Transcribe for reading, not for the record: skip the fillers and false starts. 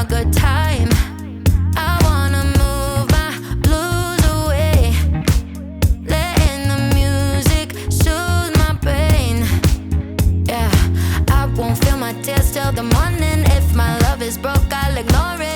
good time. I wanna move my blues away, letting the music soothe my brain. Yeah, I won't feel my tears till the morning. If my love is broke, I'll ignore it.